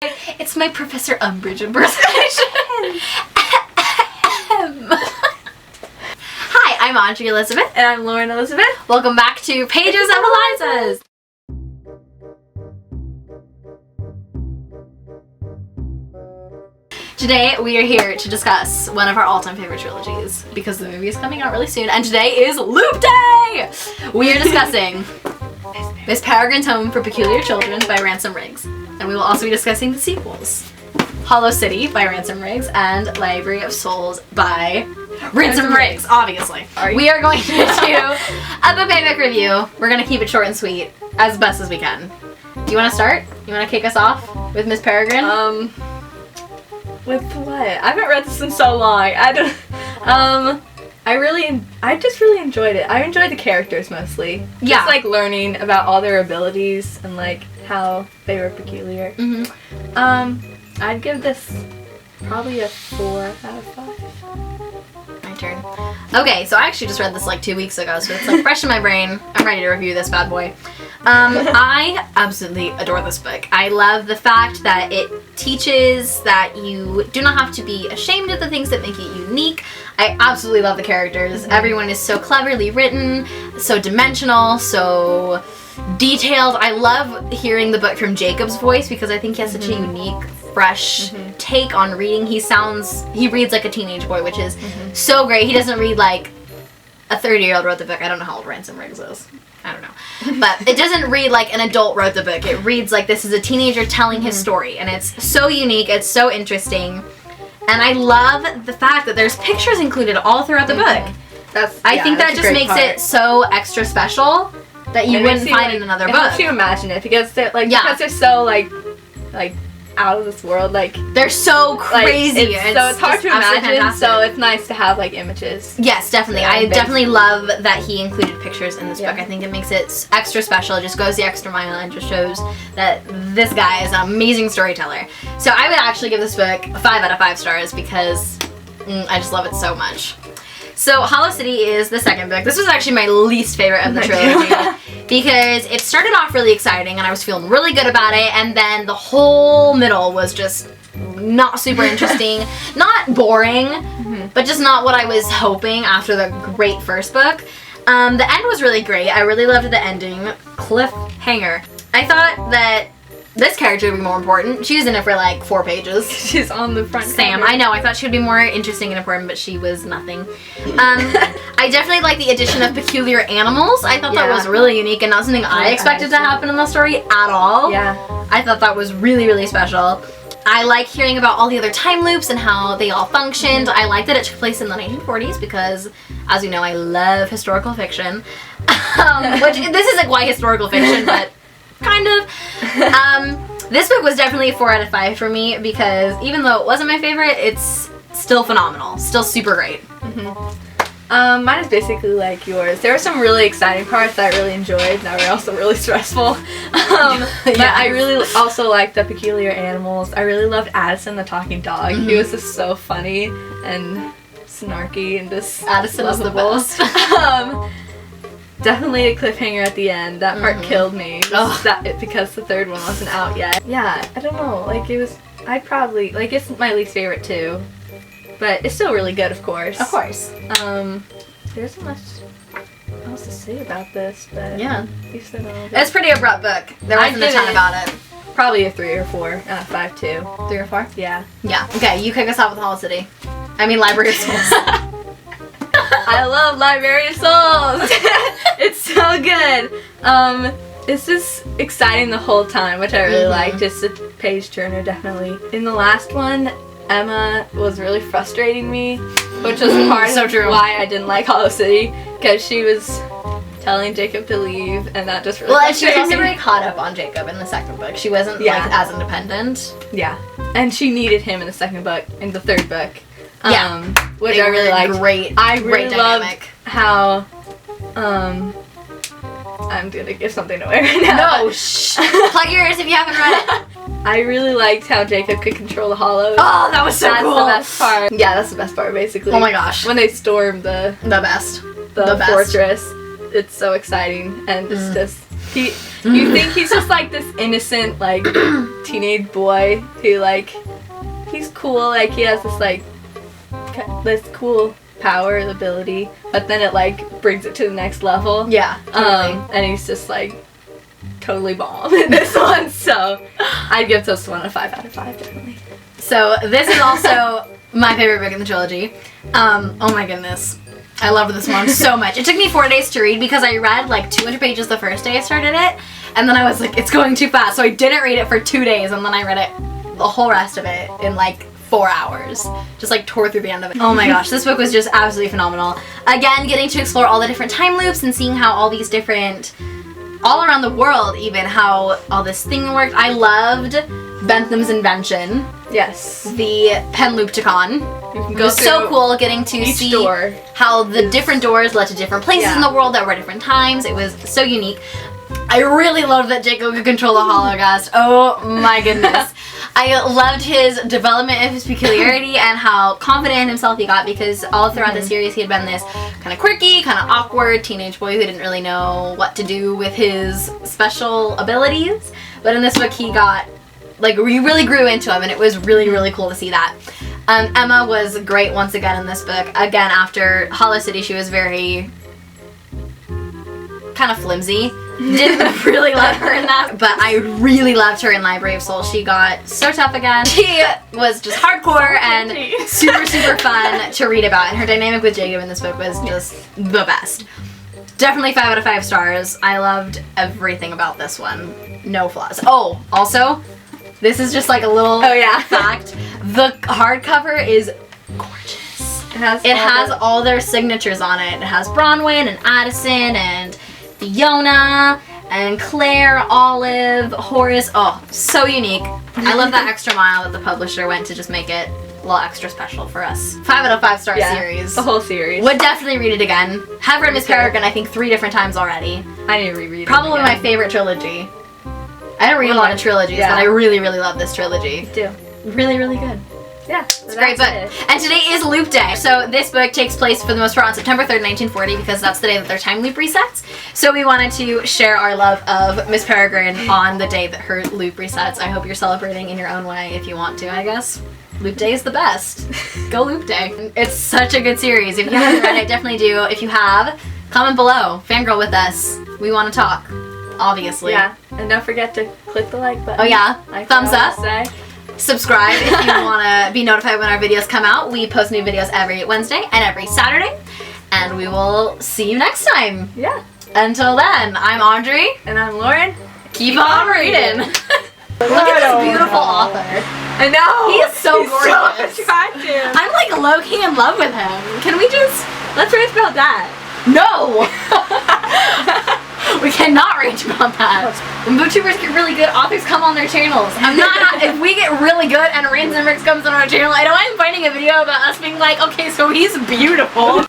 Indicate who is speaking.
Speaker 1: It's my Professor Umbridge impersonation. Hi, I'm Audrey Elizabeth.
Speaker 2: And I'm Lauren Elizabeth.
Speaker 1: Welcome back to PagesOfElizas. Today we are here to discuss one of our all-time favorite trilogies because the movie is coming out really soon, and today is Loop Day! We are discussing Miss Peregrine's Home for Peculiar Children by Ransom Riggs, and we will also be discussing the sequels, Hollow City by Ransom Riggs and Library of Souls by Ransom Riggs, obviously. We are going to do a book by book review. We're going to keep it short and sweet as best as we can. Do you want to start? You want to kick us off with Miss Peregrine?
Speaker 2: With what? I haven't read this in so long. I just really enjoyed it. I enjoyed the characters mostly.
Speaker 1: Yeah.
Speaker 2: Just like learning about all their abilities and like how they were peculiar.
Speaker 1: Mm-hmm.
Speaker 2: I'd give this probably a 4 out of 5.
Speaker 1: My turn. Okay, so I actually just read this like 2 weeks ago, so it's like fresh in my brain. I'm ready to review this bad boy. I absolutely adore this book. I love the fact that it teaches that you do not have to be ashamed of the things that make you unique. I absolutely love the characters. Mm-hmm. Everyone is so cleverly written, so dimensional, so detailed. I love hearing the book from Jacob's voice because I think he has such a unique, fresh take on reading. He reads like a teenage boy, which is so great. He doesn't read like a 30-year-old wrote the book. I don't know how old Ransom Riggs is. I don't know. But it doesn't read like an adult wrote the book. It reads like this is a teenager telling his story. And it's so unique. It's so interesting. And I love the fact that there's pictures included all throughout the book. I think that just makes it so extra special that you wouldn't find in another book.
Speaker 2: It helps you imagine it because they're like because they're so like out of this world, like
Speaker 1: they're so crazy.
Speaker 2: So it's hard to imagine. Fantastic. So it's nice to have like images.
Speaker 1: Yes, definitely. I definitely love that he included pictures in this book. I think it makes it extra special. It just goes the extra mile and just shows that this guy is an amazing storyteller. So I would actually give this book a 5 out of 5 stars because I just love it so much. So Hollow City is the second book. This was actually my least favorite of the trilogy because it started off really exciting and I was feeling really good about it, and then the whole middle was just not super interesting, not boring, but just not what I was hoping after the great first book. The end was really great. I really loved the ending. Cliffhanger. I thought that this character would be more important. She was in it for like 4 pages.
Speaker 2: She's on the front
Speaker 1: Sam,
Speaker 2: cover.
Speaker 1: I know. I thought she would be more interesting and important, but she was nothing. I definitely like the addition of peculiar animals. I thought that was really unique and not something I expected to happen in the story at all.
Speaker 2: Yeah.
Speaker 1: I thought that was really, really special. I like hearing about all the other time loops and how they all functioned. I like that it took place in the 1940s because, as you know, I love historical fiction. Which, this isn't quite historical fiction, but kind of. This book was definitely a 4 out of 5 for me because even though it wasn't my favorite, it's still phenomenal. Still super great.
Speaker 2: Mine is basically like yours. There were some really exciting parts that I really enjoyed that were also really stressful. But I really also liked the peculiar animals. I really loved Addison the talking dog. He was just so funny and snarky and just
Speaker 1: Addison is the best.
Speaker 2: Definitely a cliffhanger at the end. That part killed me. Because the third one wasn't out yet. Yeah, I don't know. Like it's my least favorite too. But it's still really good, of course.
Speaker 1: Of course.
Speaker 2: There's so much else to say about this, but
Speaker 1: it's a pretty abrupt book. There wasn't a ton about it.
Speaker 2: Probably a 3 or 4 out of 5 too.
Speaker 1: 3 or 4?
Speaker 2: Yeah.
Speaker 1: Yeah. Okay, you kick us off with Hollow City. I mean, Library of Souls.
Speaker 2: I love Library of Souls. It's so good. It's just exciting the whole time, which I really like. Just a page turner, definitely. In the last one, Emma was really frustrating me, which was part of why I didn't like Hollow City, because she was telling Jacob to leave, and that just really frustrated
Speaker 1: she was also
Speaker 2: me.
Speaker 1: very caught up on Jacob in the second book. She wasn't like as independent.
Speaker 2: Yeah, and she needed him in the second book, in the third book. Which I really liked. I really loved how I'm gonna give something away right now.
Speaker 1: No, shh. Plug your ears if you haven't read it.
Speaker 2: I really liked how Jacob could control the hollows.
Speaker 1: Oh, that was so cool.
Speaker 2: That's the best part. Yeah, that's the best part, basically.
Speaker 1: Oh my gosh.
Speaker 2: When they storm the
Speaker 1: best
Speaker 2: fortress. It's so exciting, and it's just You think he's just like this innocent like teenage boy who like he's cool, like he has this like this cool power ability, but then it like brings it to the next level.
Speaker 1: Yeah, totally.
Speaker 2: And he's just like totally bomb in this one, so I'd give this one a 5 out of 5 definitely.
Speaker 1: So this is also my favorite book in the trilogy. Oh my goodness. I loved this one so much. It took me 4 days to read because I read like 200 pages the first day I started it, and then I was like, it's going too fast, so I didn't read it for 2 days, and then I read it, the whole rest of it, in like 4 hours. Just like tore through the end of it. Oh my gosh, this book was just absolutely phenomenal. Again, getting to explore all the different time loops and seeing how all these different, all around the world even, how all this thing worked. I loved Bentham's invention.
Speaker 2: Yes.
Speaker 1: The Penloopticon. It was so cool getting to see
Speaker 2: door
Speaker 1: how the different doors led to different places in the world that were at different times. It was so unique. I really loved that Jacob could control the Holocaust. Oh my goodness. I loved his development of his peculiarity and how confident in himself he got, because all throughout the series he had been this kind of quirky, kind of awkward teenage boy who didn't really know what to do with his special abilities. But in this book he got, like, we really grew into him, and it was really, really cool to see that. Emma was great once again in this book. Again, after Hollow City, she was very kind of flimsy. Didn't really love her in that, but I really loved her in Library of Souls. She got so tough again. She was just hardcore and super, super fun to read about, and her dynamic with Jacob in this book was just the best. Definitely 5 out of 5 stars. I loved everything about this one. No flaws. Oh, also, this is just like a little fact. The hardcover is gorgeous. It has all their signatures on it. It has Bronwyn and Addison and Fiona and Claire, Olive, Horace. Oh, so unique. I love that extra mile that the publisher went to just make it a little extra special for us. 5 out of 5 star series.
Speaker 2: The whole series.
Speaker 1: Would definitely read it again. Have read Miss Peregrine I think 3 different times already.
Speaker 2: I need to reread it.
Speaker 1: Probably my favorite trilogy. I don't read a lot of trilogies, but I really, really love this trilogy.
Speaker 2: Me too.
Speaker 1: Really, really good.
Speaker 2: Yeah,
Speaker 1: it's a great book. And today is Loop Day. So this book takes place for the most part on September 3rd, 1940, because that's the day that their time loop resets. So we wanted to share our love of Miss Peregrine on the day that her loop resets. I hope you're celebrating in your own way if you want to, I guess. Loop Day is the best. Go Loop Day. It's such a good series. If you haven't read it, definitely do. If you have, comment below. Fangirl with us. We want to talk, obviously.
Speaker 2: Yeah, and don't forget to click the like button.
Speaker 1: Oh yeah,
Speaker 2: like
Speaker 1: thumbs up. Subscribe if you want to be notified when our videos come out. We post new videos every Wednesday and every Saturday. And we will see you next time.
Speaker 2: Yeah.
Speaker 1: Until then, I'm Audrey.
Speaker 2: And I'm Lauren.
Speaker 1: Keep on reading. Look at this beautiful author.
Speaker 2: I know.
Speaker 1: He is so gorgeous.
Speaker 2: So attractive.
Speaker 1: I'm like low-key in love with him. Can we just...
Speaker 2: Let's rant about that.
Speaker 1: No! We cannot rant about that. When booktubers get really good, authors come on their channels. I'm not... If we get really good and Rants and Ricks comes on our channel, I don't mind finding a video about us being like, okay, so he's beautiful.